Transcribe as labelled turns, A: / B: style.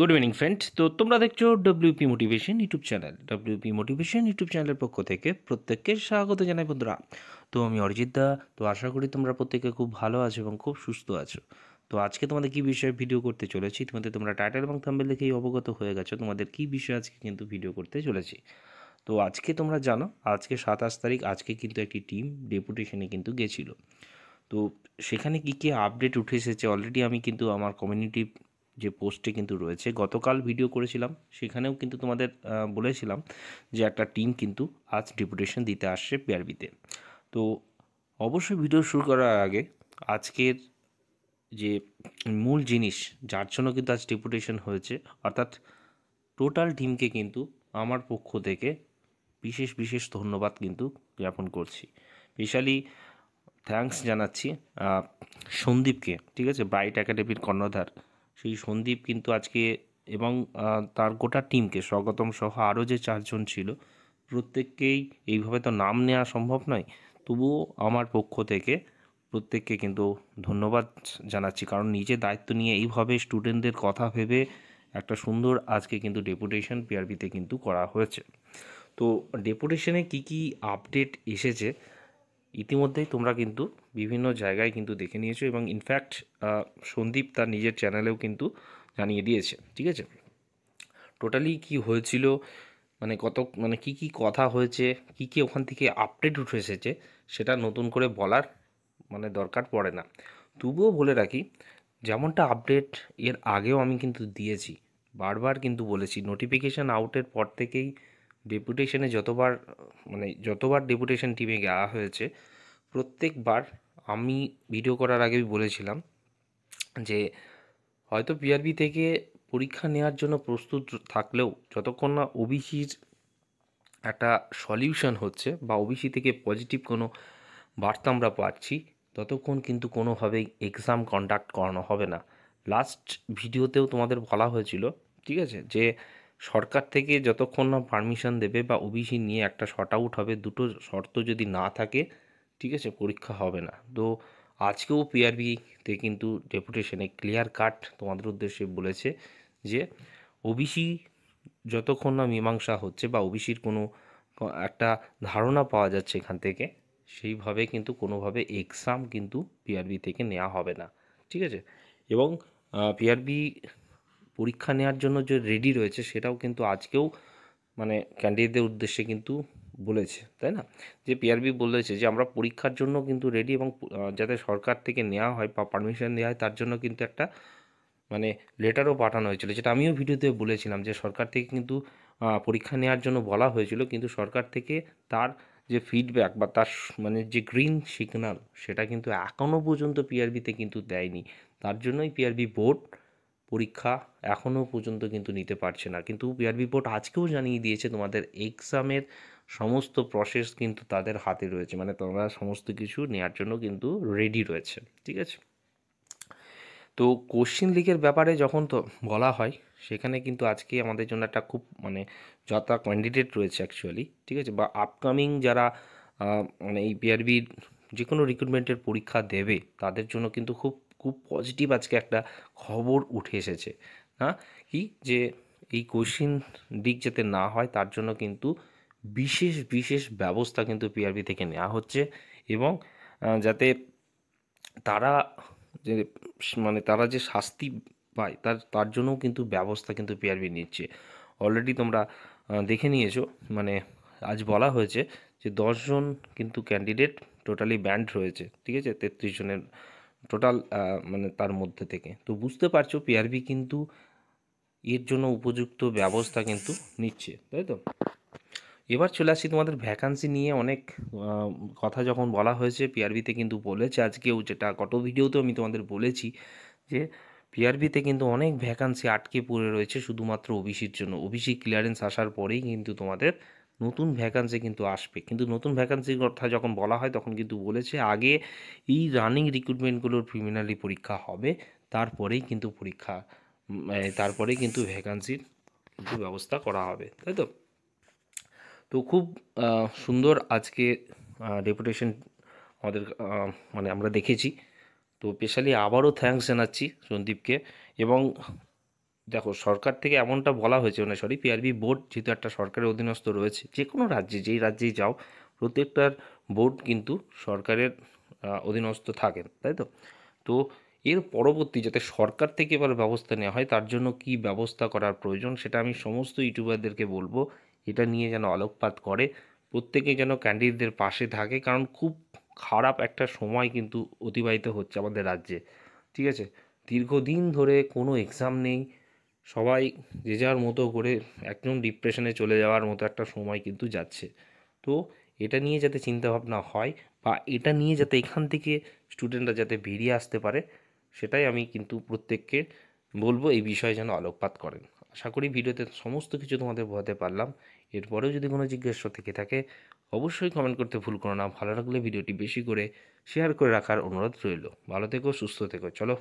A: Good evening friend. তো তোমরা দেখছো WP motivation YouTube channel. WP motivation YouTube চ্যানেলের পক্ষ থেকে প্রত্যেককে স্বাগত জানাই বন্ধুরা। তো আমি অরিজিৎ দা। তো আশা করি তোমরা প্রত্যেকে খুব ভালো আছো এবং খুব সুস্থ আছো। তো আজকে তোমাদের কী বিষয়ে ভিডিও করতে চলেছি, তোমরা টাইটেল এবং থাম্বনেল দেখেই অবগত হয়ে গেছো তোমাদের কী বিষয়ে আজকে কিন্তু ভিডিও করতে চলেছি। তো আজকে তোমরা জানো আজকে 27 তারিখ, আজকে কিন্তু একটি টিম ডেপুটেশনে কিন্তু গেছিলো। তো সেখানে কী কী আপডেট উঠে এসেছে অলরেডি আমি কিন্তু আমার কমিউনিটি যে পোস্টে কিন্তু রয়েছে, গতকাল ভিডিও করেছিলাম, সেখানেও কিন্তু তোমাদের বলেছিলাম যে একটা টিম কিন্তু আজ ডেপুটেশন দিতে আসছে পিআরবিতে। তো অবশ্যই ভিডিও শুরু করার আগে আজকের যে মূল জিনিস যার জন্য কিন্তু আজ ডেপুটেশন হয়েছে, অর্থাৎ টোটাল টিমকে কিন্তু আমার পক্ষ থেকে বিশেষ বিশেষ ধন্যবাদ কিন্তু জ্ঞাপন করছি। স্পেশালি থ্যাঙ্কস জানাচ্ছি সন্দীপকে, ঠিক আছে, ব্রাইট একাডেমির কর্ণধার সেই সন্দীপ কিন্তু আজকে, এবং তার গোটা টিমকে, স্বাগতম সহ আরও যে 4 জন ছিল প্রত্যেককেই, এইভাবে তো নাম নেওয়া সম্ভব নয়, তবুও আমার পক্ষ থেকে প্রত্যেককে কিন্তু ধন্যবাদ জানাচ্ছি, কারণ নিজে দায়িত্ব নিয়ে এইভাবে স্টুডেন্টদের কথা ভেবে একটা সুন্দর আজকে কিন্তু ডেপুটেশন পিআরবিতে কিন্তু করা হয়েছে। তো ডেপুটেশনে কি কি আপডেট এসেছে ইতিমধ্যেই তোমরা কিন্তু বিভিন্ন জায়গায় কিন্তু দেখে নিয়েছো, এবং ইনফ্যাক্ট সন্দীপ তার নিজের চ্যানেলেও কিন্তু জানিয়ে দিয়েছে, ঠিক আছে। টোটালি কি হয়েছিল, কি কি কথা হয়েছে, কি কি ওখান থেকে আপডেট উঠে এসেছে, সেটা নতুন করে বলার দরকার পড়ে না। তবুও বলে রাখি, যেমনটা আপডেট এর আগেও আমি কিন্তু দিয়েছি, বারবার কিন্তু বলেছি, নোটিফিকেশান আউটের পর থেকেই ডেপুটেশনে যতবার ডেপুটেশন টিমে যাওয়া হয়েছে, প্রত্যেকবার আমি ভিডিও করার আগেই বলেছিলাম যে হয়তো পিআরবি থেকে পরীক্ষা নেওয়ার জন্য প্রস্তুত থাকলেও যতক্ষণ না ওবিসির একটা সলিউশন হচ্ছে বা ওবিসি থেকে পজিটিভ কোনো বার্তা আমরা পাচ্ছি, ততক্ষণ কিন্তু কোনোভাবেই এক্সাম কন্ডাক্ট করানো হবে না। লাস্ট ভিডিওতেও তোমাদের বলা হয়েছিল, ঠিক আছে, যে সরকার থেকে যতক্ষণ না পারমিশন দেবে বা ওবিসি নিয়ে একটা শর্ট আউট হবে, দুটো শর্ত যদি না থাকে, ঠিক আছে, পরীক্ষা হবে না। তো আজকেও পিআরবিতে কিন্তু ডেপুটেশনে ক্লিয়ার কাট তোমাদের উদ্দেশ্যে বলেছে যে ওবিসি যতক্ষণ না মীমাংসা হচ্ছে বা ওবিসির কোনো একটা ধারণা পাওয়া যাচ্ছে এখান থেকে, সেইভাবে কিন্তু কোনোভাবে এক্সাম কিন্তু পিআরবি থেকে নেওয়া হবে না, ঠিক আছে। এবং পিআরবি পরীক্ষা নেওয়ার জন্য যে রেডি রয়েছে, সেটাও কিন্তু আজকেও ক্যান্ডিডেটদের উদ্দেশ্যে কিন্তু বলেছে, তাই না, যে পিআরবি বলেছে যে আমরা পরীক্ষার জন্য কিন্তু রেডি, এবং যাতে সরকার থেকে নেওয়া হয় বা পারমিশন দেওয়া হয় তার জন্য কিন্তু একটা লেটারও পাঠানো হয়েছিল, যেটা আমিও ভিডিওতে বলেছিলাম যে সরকার থেকে কিন্তু পরীক্ষা নেওয়ার জন্য বলা হয়েছিল, কিন্তু সরকার থেকে তার যে ফিডব্যাক বা তার যে গ্রিন সিগন্যাল, সেটা কিন্তু এখনও পর্যন্ত পিআরবিতে কিন্তু দেয়নি। তার জন্যই পিআরবি বোর্ড পরীক্ষা এখনও পর্যন্ত কিন্তু নিতে পারছে না। কিন্তু পিআরবি বোর্ড আজকেও জানিয়ে দিয়েছে তোমাদের এক্সামের সমস্ত প্রসেস কিন্তু তাদের হাতে রয়েছে, তোমরা সমস্ত কিছু নেওয়ার জন্য কিন্তু রেডি রয়েছে, ঠিক আছে। তো কোশ্চিন লিকের ব্যাপারে যখন তো বলা হয়, সেখানে কিন্তু আজকে আমাদের জন্য একটা খুব যত ক্যান্ডিডেট রয়েছে অ্যাকচুয়ালি, ঠিক আছে, বা আপকামিং যারা এই পিআরবির যে কোনো রিক্রুটমেন্টের পরীক্ষা দেবে, তাদের জন্য কিন্তু খুব খুব পজিটিভ আজকে একটা খবর উঠে এসেছে, হ্যাঁ, কি যে এই কোশ্চিন লিক যাতে না হয় তার জন্য কিন্তু বিশেষ বিশেষ ব্যবস্থা কিন্তু পিআরবি থেকে নেওয়া হচ্ছে, এবং যাতে তারা যে তারা যে শাস্তি পায় তার জন্যও কিন্তু ব্যবস্থা কিন্তু পিআরবি নিচ্ছে। অলরেডি তোমরা দেখে নিয়েছো, আজ বলা হয়েছে যে 10 জন কিন্তু ক্যান্ডিডেট টোটালি ব্যান্ড রয়েছে, ঠিক আছে, 33 জনের টোটাল তার মধ্যে থেকে। তো বুঝতে পারছো পিআরবি কিন্তু এর জন্য উপযুক্ত ব্যবস্থা কিন্তু নিচ্ছে, তাই তো। এবার চলে আসছি তোমাদের ভ্যাকান্সি নিয়ে। অনেক কথা যখন বলা হয়েছে, পিআরবিতে কিন্তু বলেছে আজকেও, যেটা গত ভিডিওতেও আমি তোমাদের বলেছি, যে পিআরবিতে কিন্তু অনেক ভ্যাকান্সি আটকে পড়ে রয়েছে শুধুমাত্র ওবিসির জন্য। ওবিসি ক্লিয়ারেন্স আসার পরেই কিন্তু তোমাদের নতুন ভ্যাকান্সি কিন্তু আসবে। কিন্তু নতুন ভ্যাকান্সির কথা যখন বলা হয়, তখন কিন্তু বলেছে আগে এই রানিং রিক্রুটমেন্টগুলোর প্রিলিমিনারি পরীক্ষা হবে, তারপরেই কিন্তু তারপরেই কিন্তু ভ্যাকান্সির কিন্তু ব্যবস্থা করা হবে, তাই তো। তো খুব সুন্দর আজকে ডেপুটেশন আমাদের আমরা দেখেছি। তো স্পেশালি আবারও থ্যাঙ্কস জানাচ্ছি সন্দীপকে, এবং দেখো সরকার থেকে এমনটা বলা হয়েছে, মানে সরি, পিআরবি বোর্ড যেহেতু একটা সরকারের অধীনস্থ রয়েছে, যে কোনো রাজ্যে যেই রাজ্যেই যাও প্রত্যেকটার বোর্ড কিন্তু সরকারের অধীনস্থ থাকেন, তাই তো? তো এর পরবর্তী যাতে সরকার থেকে এবার ব্যবস্থা নেওয়া হয়, তার জন্য কি ব্যবস্থা করার প্রয়োজন সেটা আমি সমস্ত ইউটিউবারদেরকে বলবো এটা নিয়ে যেন আলোকপাত করে, প্রত্যেকে যেন ক্যান্ডিডেটদের পাশে থাকে, কারণ খুব খারাপ একটা সময় কিন্তু অতিবাহিত হচ্ছে আমাদের রাজ্যে, ঠিক আছে? দীর্ঘদিন ধরে কোনো এক্সাম নেই, সবাই যে যার মতো করে একদম ডিপ্রেশনে চলে যাওয়ার মতো একটা সময় কিন্তু যাচ্ছে। তো এটা নিয়ে যাতে চিন্তাভাবনা হয়, বা এটা নিয়ে যাতে এখান থেকে স্টুডেন্টরা যাতে বেরিয়ে আসতে পারে, সেটাই আমি কিন্তু প্রত্যেককে বলবো এই বিষয়ে যেন আলোকপাত করেন। আশা করি ভিডিওতে সমস্ত কিছু তোমাদের বোঝাতে পারলাম। এরপরেও যদি কোনো জিজ্ঞাসা থেকে থাকে অবশ্যই কমেন্ট করতে ভুল করো না। ভালো লাগলে ভিডিওটি বেশি করে শেয়ার করে রাখার অনুরোধ রইল। ভালো থেকো, সুস্থ থেকো, চলো।